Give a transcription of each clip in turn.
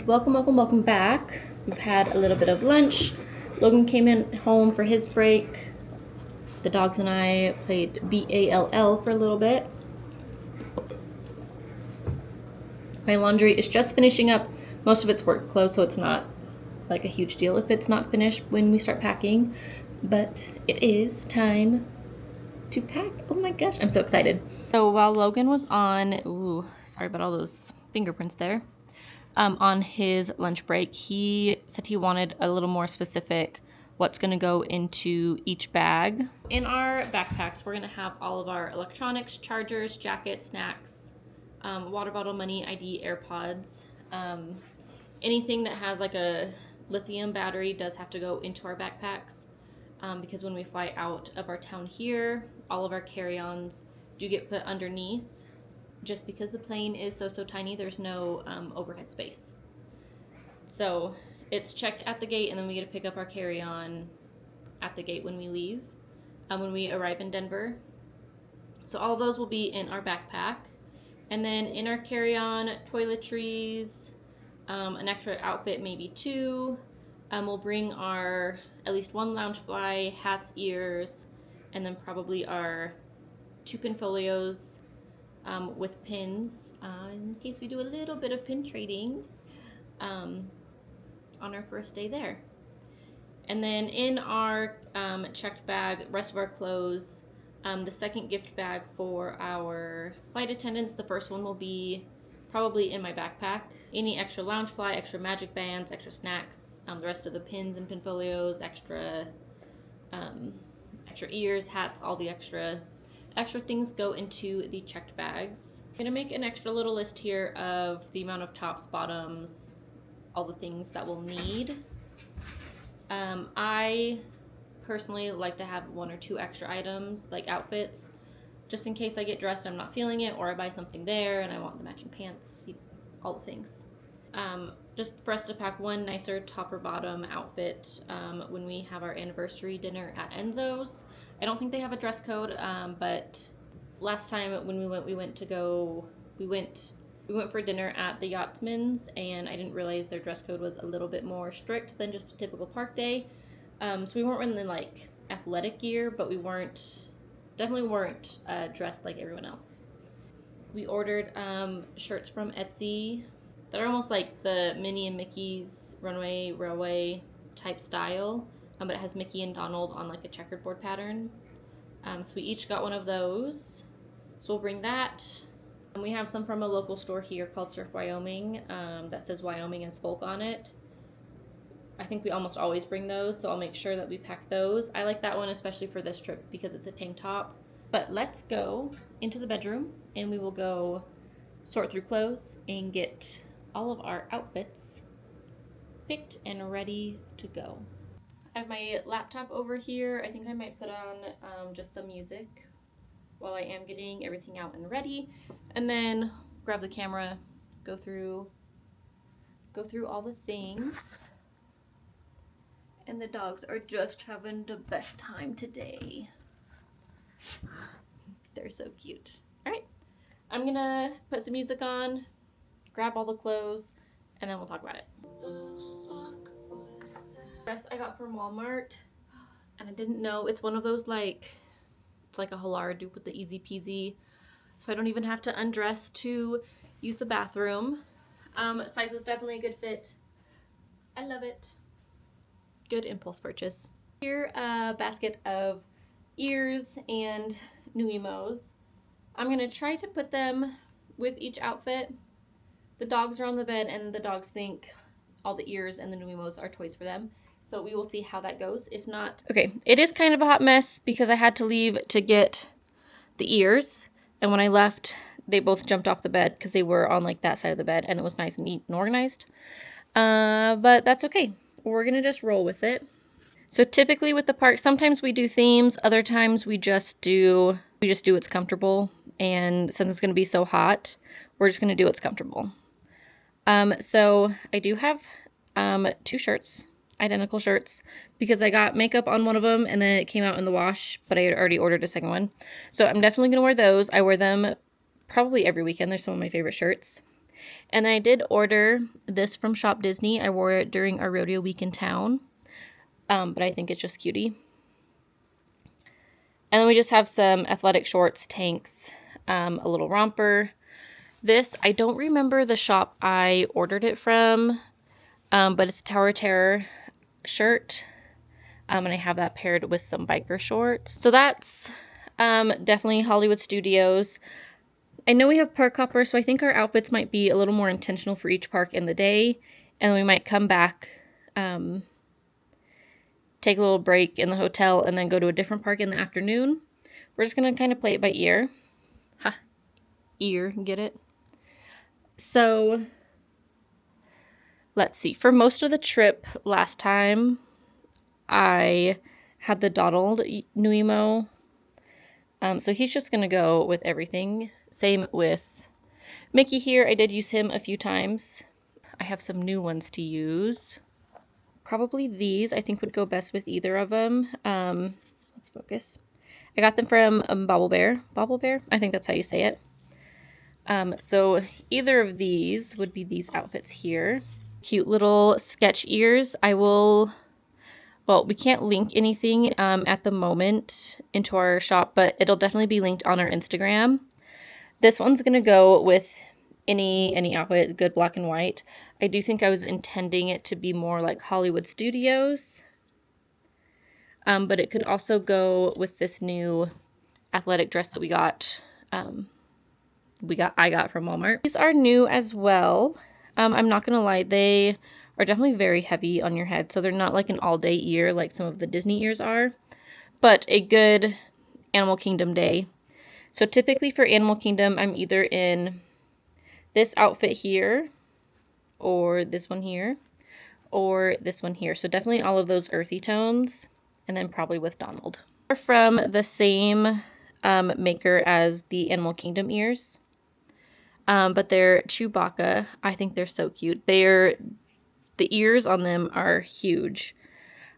Welcome back. We've had a little bit of lunch. Logan came in home for his break. The dogs and I played BALL for a little bit. My laundry is just finishing up. Most of it's work clothes, so it's not like a huge deal if it's not finished when we start packing. But it is time to pack. Oh my gosh, I'm so excited. So while Logan was on, sorry about all those fingerprints there. On his lunch break, he said he wanted a little more specific what's going to go into each bag. In our backpacks, we're going to have all of our electronics, chargers, jackets, snacks, water bottle, money, ID, AirPods. Anything that has like a lithium battery does have to go into our backpacks because when we fly out of our town here, all of our carry-ons do get put underneath. Just because the plane is so tiny, there's no overhead space. So it's checked at the gate, and then we get to pick up our carry-on at the gate when we leave, when we arrive in Denver. So all of those will be in our backpack. And then in our carry-on, toiletries, an extra outfit, maybe two. We'll bring our at least one Loungefly, hats, ears, and then probably our 2 pin folios with pins in case we do a little bit of pin trading on our first day there. And then in our checked bag, rest of our clothes, the second gift bag for our flight attendants, the first one will be probably in my backpack. Any extra Loungefly, extra magic bands, extra snacks, the rest of the pins and pin folios, extra ears, hats, all the extra things go into the checked bags. I'm gonna make an extra little list here of the amount of tops, bottoms, all the things that we'll need. I personally like to have 1 or 2 extra items, like outfits, just in case I get dressed and I'm not feeling it, or I buy something there and I want the matching pants, all the things. Just for us to pack one nicer top or bottom outfit when we have our anniversary dinner at Enzo's. I don't think they have a dress code, but last time when we went for dinner at the Yachtsman's, and I didn't realize their dress code was a little bit more strict than just a typical park day. So we weren't in like athletic gear, but we definitely weren't dressed like everyone else. We ordered shirts from Etsy that are almost like the Minnie and Mickey's Runaway Railway type style, but it has Mickey and Donald on like a checkerboard pattern. So we each got one of those. So we'll bring that. And we have some from a local store here called Surf Wyoming that says Wyoming as folk on it. I think we almost always bring those, so I'll make sure that we pack those. I like that one especially for this trip because it's a tank top. But let's go into the bedroom and we will go sort through clothes and get all of our outfits picked and ready to go. I have my laptop over here. I think I might put on just some music while I am getting everything out and ready, and then grab the camera, go through all the things. And the dogs are just having the best time today. They're so cute. All right, I'm gonna put some music on, grab all the clothes, and then we'll talk about it. Dress I got from Walmart, and I didn't know it's one of those it's like a Halara dupe with the easy peasy, so I don't even have to undress to use the bathroom. Size was definitely a good fit. I love it. Good impulse purchase. Here, a basket of ears and Nuimos. I'm gonna try to put them with each outfit. The dogs are on the bed and the dogs think all the ears and the Nuimos are toys for them. So we will see how that goes. If not, okay, it is kind of a hot mess because I had to leave to get the ears. And when I left, they both jumped off the bed because they were on like that side of the bed and it was nice and neat and organized. But that's okay. We're gonna just roll with it. So typically with the park, sometimes we do themes, other times we just do what's comfortable. And since it's gonna be so hot, we're just gonna do what's comfortable. So I do have 2 shirts, identical shirts, because I got makeup on one of them and then it came out in the wash, but I had already ordered a second one. So I'm definitely gonna wear those. I wear them probably every weekend. They're some of my favorite shirts. And I did order this from Shop Disney. I wore it during our rodeo week in town, but I think it's just cutie. And then we just have some athletic shorts, tanks, a little romper. This, I don't remember the shop I ordered it from, but it's a Tower of Terror shirt. And I have that paired with some biker shorts. So that's definitely Hollywood Studios. I know we have park hoppers, so I think our outfits might be a little more intentional for each park in the day. And then we might come back, take a little break in the hotel, and then go to a different park in the afternoon. We're just going to kind of play it by ear. Ha, ear, get it? So, let's see. For most of the trip last time, I had the Donald Nuimo. So he's just going to go with everything. Same with Mickey here. I did use him a few times. I have some new ones to use. Probably these I think would go best with either of them. Let's focus. I got them from Bobble Bear. Bobble Bear? I think that's how you say it. So either of these would be these outfits here. Cute little sketch ears. Well, we can't link anything at the moment into our shop, but it'll definitely be linked on our Instagram. This one's going to go with any outfit, good black and white. I do think I was intending it to be more like Hollywood Studios. But it could also go with this new athletic dress that we got. I got from Walmart. These are new as well. I'm not going to lie, they are definitely very heavy on your head, so they're not like an all-day ear like some of the Disney ears are, but a good Animal Kingdom day. So typically for Animal Kingdom, I'm either in this outfit here, or this one here, or this one here. So definitely all of those earthy tones, and then probably with Donald. They're from the same maker as the Animal Kingdom ears, but they're Chewbacca. I think they're so cute. The ears on them are huge,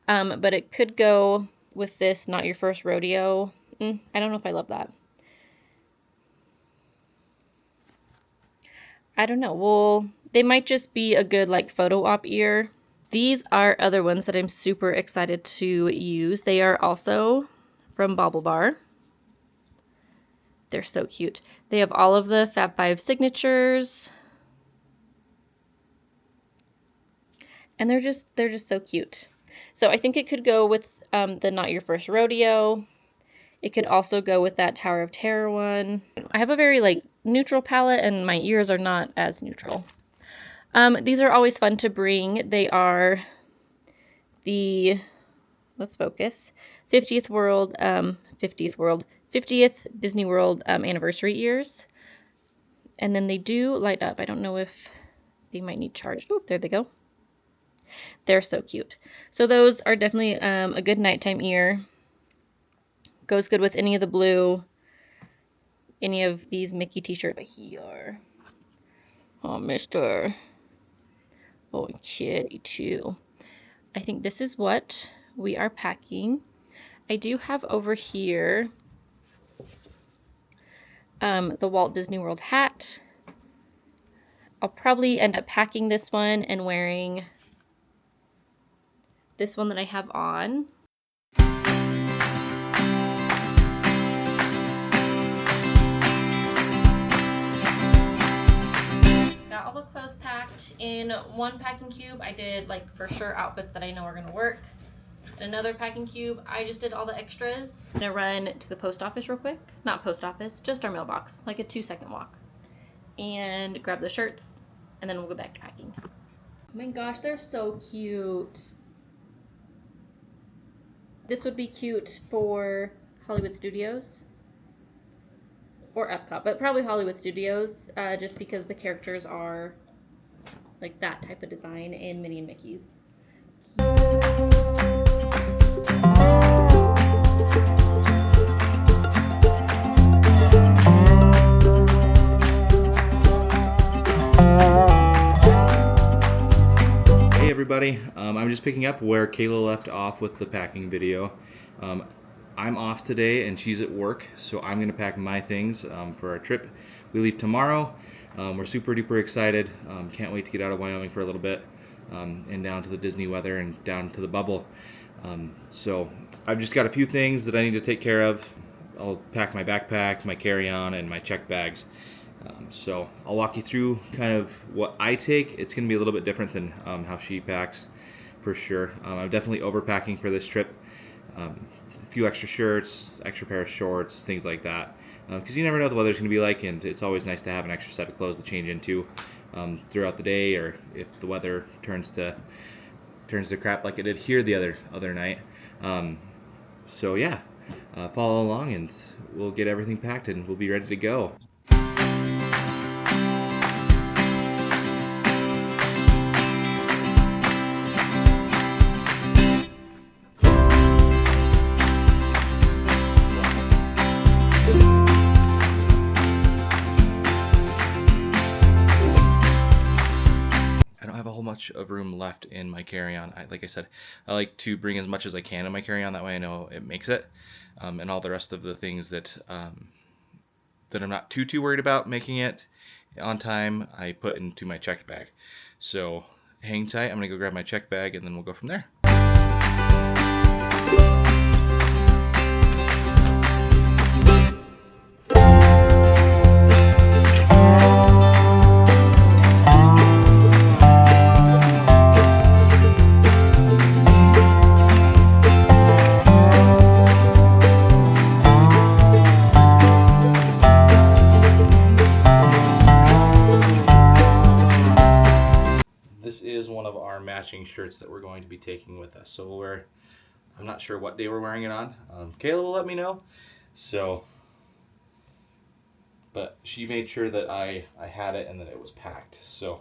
but it could go with this Not Your First Rodeo. I don't know if I love that. I don't know. Well, they might just be a good like photo op ear. These are other ones that I'm super excited to use. They are also from Bobble Bar. They're so cute. They have all of the Fab 5 signatures. And they're just so cute. So I think it could go with the Not Your First Rodeo. It could also go with that Tower of Terror one. I have a very like neutral palette, and my ears are not as neutral. These are always fun to bring. They are the, let's focus, 50th Disney World anniversary ears. And then they do light up. I don't know if they might need charge. Oh, there they go. They're so cute. So those are definitely a good nighttime ear. Goes good with any of the blue, any of these Mickey t-shirts here. Oh, mister. Oh, kitty too. I think this is what we are packing. I do have over here the Walt Disney World hat. I'll probably end up packing this one and wearing this one that I have on. Got all the clothes packed in one packing cube. I did like for sure outfits that I know are gonna work. Another packing cube, I just did all the extras. I'm gonna run to the post office real quick. Not post office, just our mailbox, like a 2-second walk. And grab the shirts, and then we'll go back to packing. Oh my gosh, they're so cute. This would be cute for Hollywood Studios or Epcot, but probably Hollywood Studios, just because the characters are like that type of design in Minnie and Mickey's. Hey everybody, I'm just picking up where Kayla left off with the packing video. I'm off today and she's at work, so I'm going to pack my things for our trip. We leave tomorrow, We're super duper excited. Can't wait to get out of Wyoming for a little bit and down to the Disney weather and down to the bubble. So I've just got a few things that I need to take care of. I'll pack my backpack, my carry-on, and my check bags. So I'll walk you through kind of what I take. It's going to be a little bit different than how she packs, for sure. I'm definitely overpacking for this trip. A few extra shirts, extra pair of shorts, things like that. Because you never know what the weather's going to be like, and it's always nice to have an extra set of clothes to change into throughout the day, or if the weather turns to crap like it did here the other night. So yeah, follow along, and we'll get everything packed, and we'll be ready to go. Much of room left in my carry-on. Like I said, I like to bring as much as I can in my carry-on. That way I know it makes it, and all the rest of the things that that I'm not too worried about making it on time, I put into my checked bag. So hang tight. I'm gonna go grab my checked bag, and then we'll go from there. This is one of our matching shirts that we're going to be taking with us. So I'm not sure what day we're wearing it on. Kayla will let me know. So, but she made sure that I had it and that it was packed. So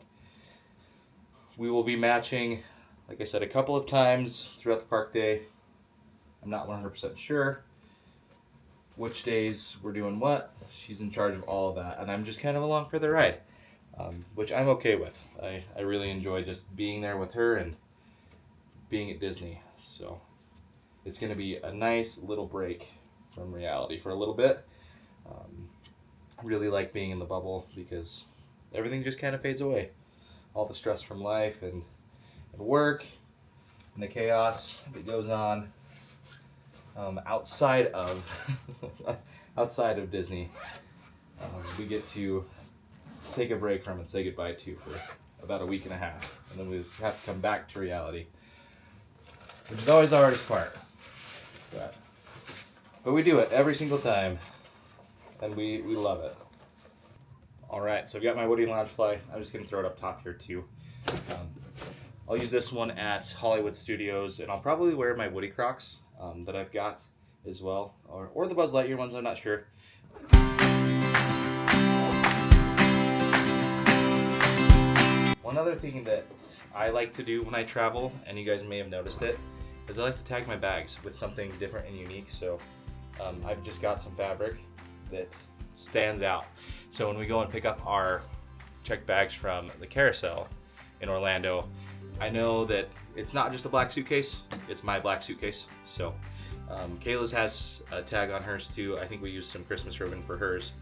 we will be matching, like I said, a couple of times throughout the park day. I'm not 100% sure which days we're doing what. She's in charge of all of that, and I'm just kind of along for the ride. Which I'm okay with. I really enjoy just being there with her and being at Disney. So it's going to be a nice little break from reality for a little bit. I really like being in the bubble because everything just kind of fades away. All the stress from life and work and the chaos that goes on outside of outside of Disney. We get to take a break from and say goodbye to for about a week and a half, and then we have to come back to reality, which is always the hardest part. But we do it every single time, and we love it. All right, so I've got my Woody Loungefly. I'm just gonna throw it up top here too. I'll use this one at Hollywood Studios, and I'll probably wear my Woody Crocs that I've got as well, or the Buzz Lightyear ones. I'm not sure. One other thing that I like to do when I travel, and you guys may have noticed it, is I like to tag my bags with something different and unique. So I've just got some fabric that stands out. So when we go and pick up our checked bags from the carousel in Orlando, I know that it's not just a black suitcase, it's my black suitcase. So Kayla's has a tag on hers too. I think we used some Christmas ribbon for hers.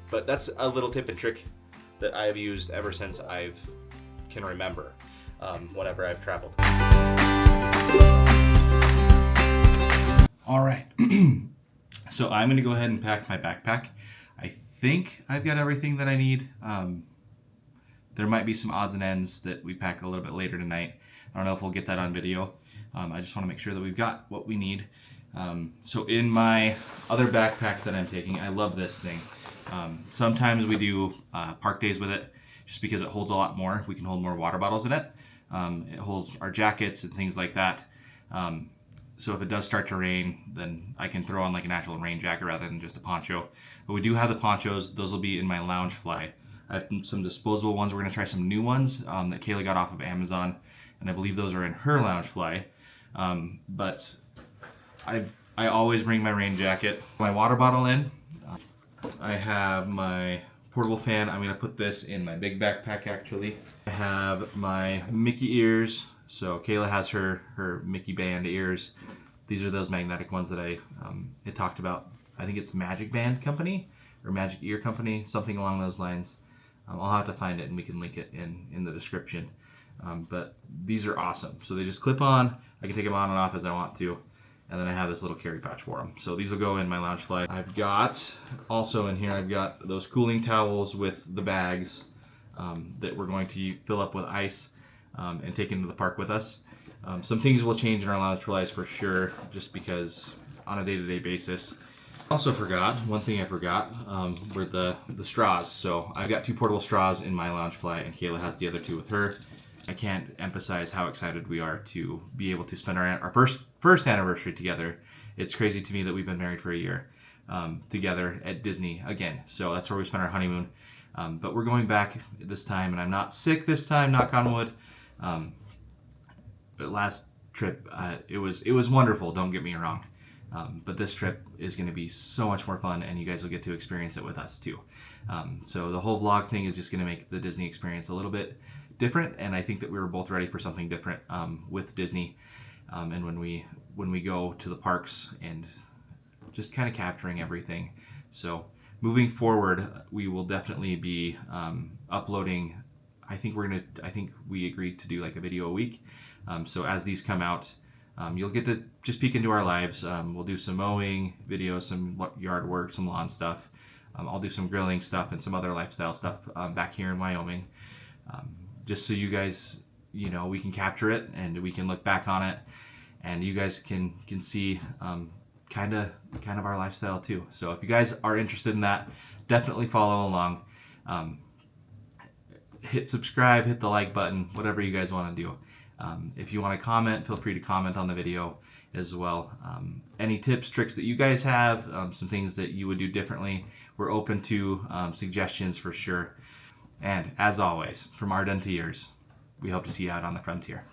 But that's a little tip and trick that I've used ever since I can remember, whenever I've traveled. All right, so I'm gonna go ahead and pack my backpack. I think I've got everything that I need. There might be some odds and ends that we pack a little bit later tonight. I don't know if we'll get that on video. I just wanna make sure that we've got what we need. So in my other backpack that I'm taking, I love this thing. Sometimes we do park days with it just because it holds a lot more. We can hold more water bottles in it. It holds our jackets and things like that. So if it does start to rain, then I can throw on like an actual rain jacket rather than just a poncho. But we do have the ponchos. Those will be in my Loungefly. I have some disposable ones. We're going to try some new ones that Kayla got off of Amazon, and I believe those are in her Loungefly. But I always bring my rain jacket, my water bottle in. I have my portable fan. I'm going to put this in my big backpack actually. I have my Mickey ears. So Kayla has her Mickey band ears. These are those magnetic ones that I had talked about. I think it's Magic Band Company or Magic Ear Company, something along those lines. I'll have to find it and we can link it in the description. But these are awesome. So they just clip on. I can take them on and off as I want to. And then I have this little carry pouch for them. So these will go in my Loungefly. I've got, also in here, I've got those cooling towels with the bags that we're going to fill up with ice and take into the park with us. Some things will change in our Loungeflies for sure, just because on a day-to-day basis. Also forgot, one thing I forgot were the straws. So I've got 2 portable straws in my Loungefly and Kayla has the other 2 with her. I can't emphasize how excited we are to be able to spend our first anniversary together. It's crazy to me that we've been married for a year together at Disney again. So that's where we spent our honeymoon. But we're going back this time, and I'm not sick this time, knock on wood. Last trip, it was wonderful, don't get me wrong. But this trip is going to be so much more fun, and you guys will get to experience it with us too. So the whole vlog thing is just going to make the Disney experience a little bit different, and I think that we were both ready for something different with Disney, and when we go to the parks and just kind of capturing everything. So moving forward, we will definitely be uploading. I think we agreed to do like a video a week. So as these come out, you'll get to just peek into our lives. We'll do some mowing videos, some yard work, some lawn stuff. I'll do some grilling stuff and some other lifestyle stuff back here in Wyoming. Just so you guys, we can capture it and we can look back on it, and you guys can see kind of our lifestyle too. So if you guys are interested in that, definitely follow along. Hit subscribe, hit the like button, whatever you guys want to do. If you want to comment, feel free to comment on the video as well. Any tips, tricks that you guys have, some things that you would do differently, we're open to suggestions for sure. And as always, from our den to yours, we hope to see you out on the frontier.